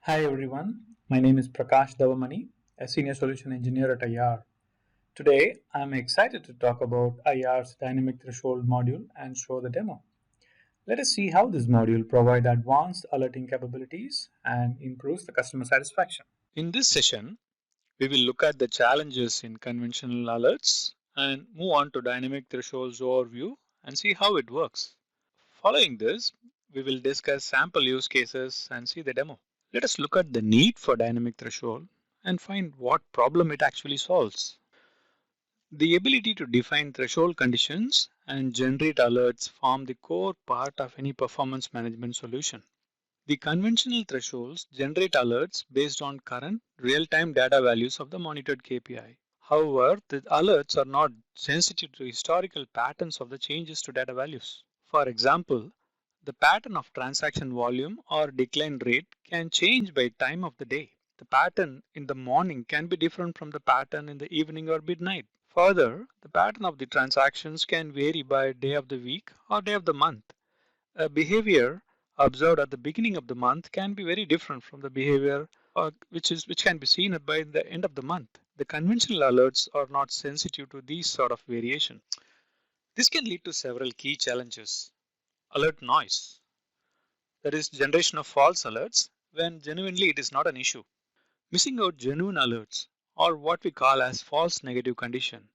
Hi everyone, my name is Prakash Davamani, a senior solution engineer at IR. Today, I'm excited to talk about IR's dynamic threshold module and show the demo. Let us see how this module provides advanced alerting capabilities and improves the customer satisfaction. In this session, we will look at the challenges in conventional alerts and move on to dynamic thresholds overview and see how it works. Following this, we will discuss sample use cases and see the demo. Let us look at the need for dynamic threshold and find what problem it actually solves. The ability to define threshold conditions and generate alerts form the core part of any performance management solution. The conventional thresholds generate alerts based on current real-time data values of the monitored KPI. However, the alerts are not sensitive to historical patterns of the changes to data values. For example, the pattern of transaction volume or decline rate can change by time of the day. The pattern in the morning can be different from the pattern in the evening or midnight. Further, the pattern of the transactions can vary by day of the week or day of the month. A behavior observed at the beginning of the month can be very different from the behavior which can be seen by the end of the month. The conventional alerts are not sensitive to these sort of variation. This can lead to several key challenges. Alert noise, that is generation of false alerts when genuinely it is not an issue. Missing out genuine alerts, or what we call as false negative condition.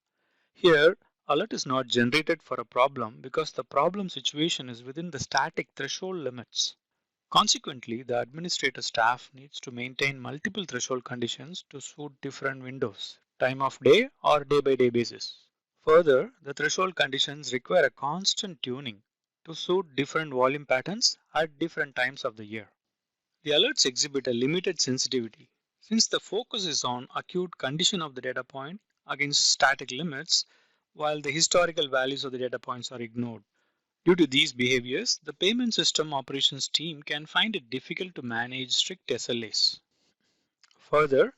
Here, alert is not generated for a problem because the problem situation is within the static threshold limits. Consequently, the administrator staff needs to maintain multiple threshold conditions to suit different windows, time of day or day by day basis. Further, the threshold conditions require a constant tuning to suit different volume patterns at different times of the year. The alerts exhibit a limited sensitivity. Since the focus is on acute condition of the data point against static limits, while the historical values of the data points are ignored. Due to these behaviors, the payment system operations team can find it difficult to manage strict SLAs. Further,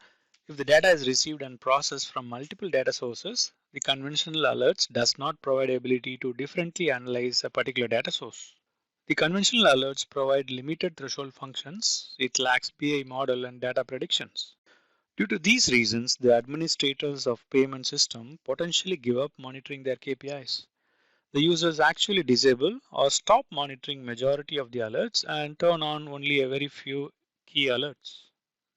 if the data is received and processed from multiple data sources, the conventional alerts does not provide ability to differently analyze a particular data source. The conventional alerts provide limited threshold functions. It lacks BI model and data predictions. Due to these reasons, the administrators of payment system potentially give up monitoring their KPIs. The users actually disable or stop monitoring majority of the alerts and turn on only a very few key alerts.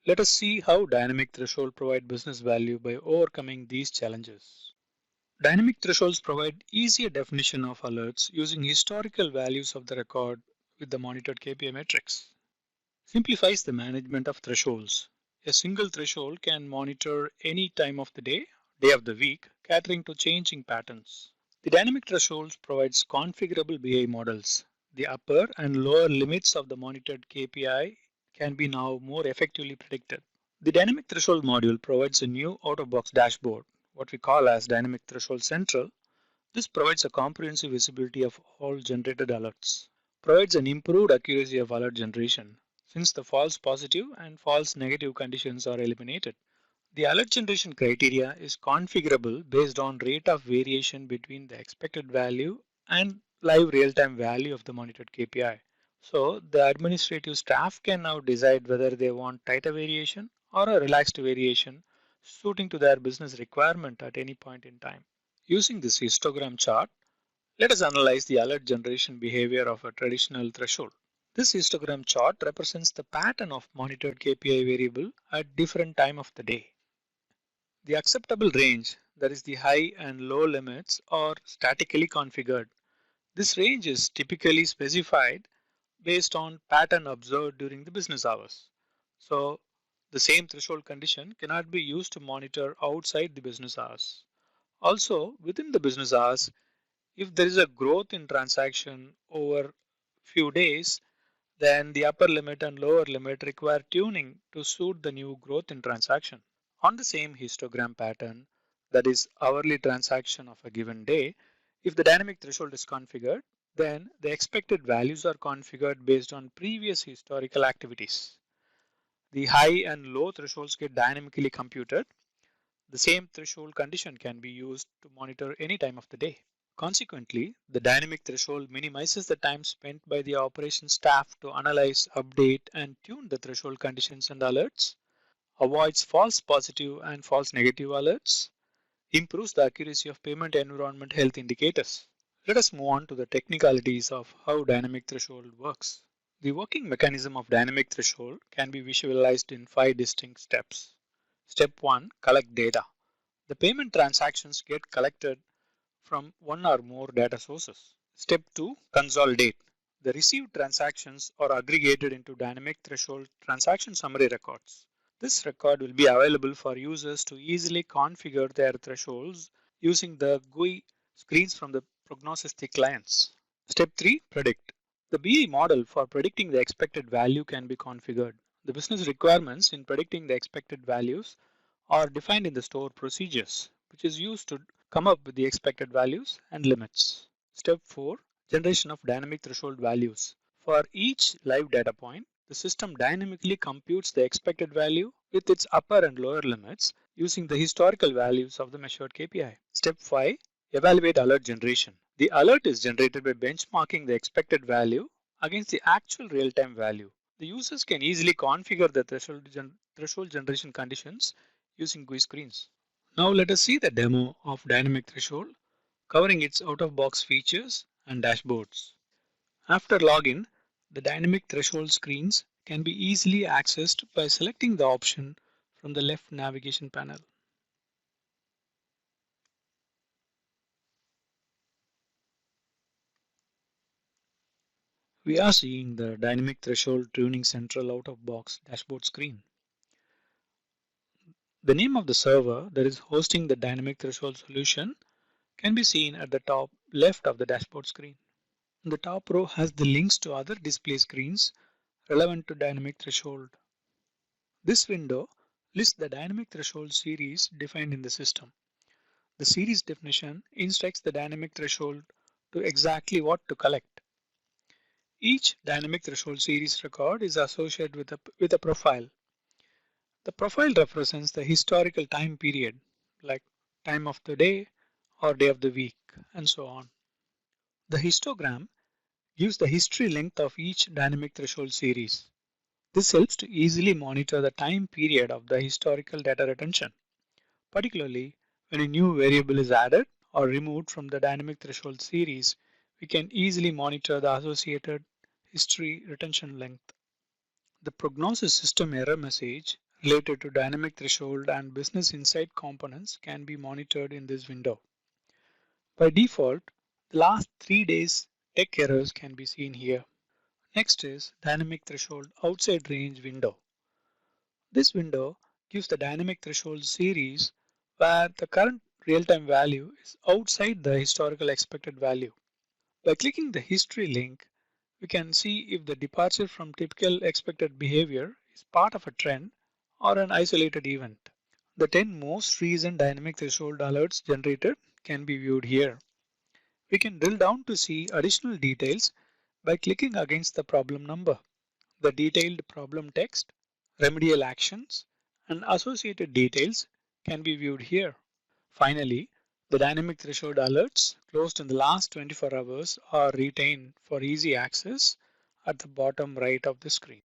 Let us see how dynamic threshold provide business value by overcoming these challenges. Dynamic thresholds provide easier definition of alerts using historical values of the record with the monitored KPI metrics. Simplifies the management of thresholds. A single threshold can monitor any time of the day, day of the week, catering to changing patterns. The dynamic thresholds provides configurable BI models. The upper and lower limits of the monitored KPI can be now more effectively predicted. The dynamic threshold module provides a new out-of-box dashboard, what we call as dynamic threshold central. This provides a comprehensive visibility of all generated alerts. Provides an improved accuracy of alert generation since the false positive and false negative conditions are eliminated. The alert generation criteria is configurable based on rate of variation between the expected value and live real-time value of the monitored KPI. So the administrative staff can now decide whether they want tighter variation or a relaxed variation suiting to their business requirement at any point in time. Using this histogram chart, let us analyze the alert generation behavior of a traditional threshold. This histogram chart represents the pattern of monitored KPI variable at different time of the day. The acceptable range, that is the high and low limits, are statically configured. This range is typically specified based on pattern observed during the business hours. So the same threshold condition cannot be used to monitor outside the business hours. Also, within the business hours, if there is a growth in transaction over few days, then the upper limit and lower limit require tuning to suit the new growth in transaction. On the same histogram pattern, that is hourly transaction of a given day, if the dynamic threshold is configured, then the expected values are configured based on previous historical activities. The high and low thresholds get dynamically computed. The same threshold condition can be used to monitor any time of the day. Consequently, the dynamic threshold minimizes the time spent by the operations staff to analyze, update, and tune the threshold conditions and alerts, avoids false positive and false negative alerts, improves the accuracy of payment environment health indicators. Let us move on to the technicalities of how dynamic threshold works. The working mechanism of dynamic threshold can be visualized in 5 distinct steps. Step 1. Collect data. The payment transactions get collected from one or more data sources. Step 2. Consolidate. The received transactions are aggregated into dynamic threshold transaction summary records. This record will be available for users to easily configure their thresholds using the GUI screens from the prognostic clients. Step 3. Predict. The BI model for predicting the expected value can be configured. The business requirements in predicting the expected values are defined in the store procedures, which is used to come up with the expected values and limits. Step 4. Generation of dynamic threshold values. For each live data point, the system dynamically computes the expected value with its upper and lower limits using the historical values of the measured KPI. Step 5. Evaluate alert generation. The alert is generated by benchmarking the expected value against the actual real-time value. The users can easily configure the threshold generation conditions using GUI screens. Now let us see the demo of dynamic threshold covering its out-of-box features and dashboards. After login, the dynamic threshold screens can be easily accessed by selecting the option from the left navigation panel. We are seeing the dynamic threshold tuning central out-of-box dashboard screen. The name of the server that is hosting the dynamic threshold solution can be seen at the top left of the dashboard screen. The top row has the links to other display screens relevant to dynamic threshold. This window lists the dynamic threshold series defined in the system. The series definition instructs the dynamic threshold to exactly what to collect. Each dynamic threshold series record is associated with a profile. The profile represents the historical time period, like time of the day or day of the week, and so on. The histogram gives the history length of each dynamic threshold series. This helps to easily monitor the time period of the historical data retention, particularly when a new variable is added or removed from the dynamic threshold series. We can easily monitor the associated history retention length. The prognosis system error message related to dynamic threshold and business insight components can be monitored in this window. By default, the last 3 days tech errors can be seen here. Next is dynamic threshold outside range window. This window gives the dynamic threshold series where the current real-time value is outside the historical expected value. By clicking the history link, we can see if the departure from typical expected behavior is part of a trend or an isolated event. The 10 most recent dynamic threshold alerts generated can be viewed here. We can drill down to see additional details by clicking against the problem number. The detailed problem text, remedial actions, and associated details can be viewed here. Finally, the dynamic threshold alerts closed in the last 24 hours are retained for easy access at the bottom right of the screen.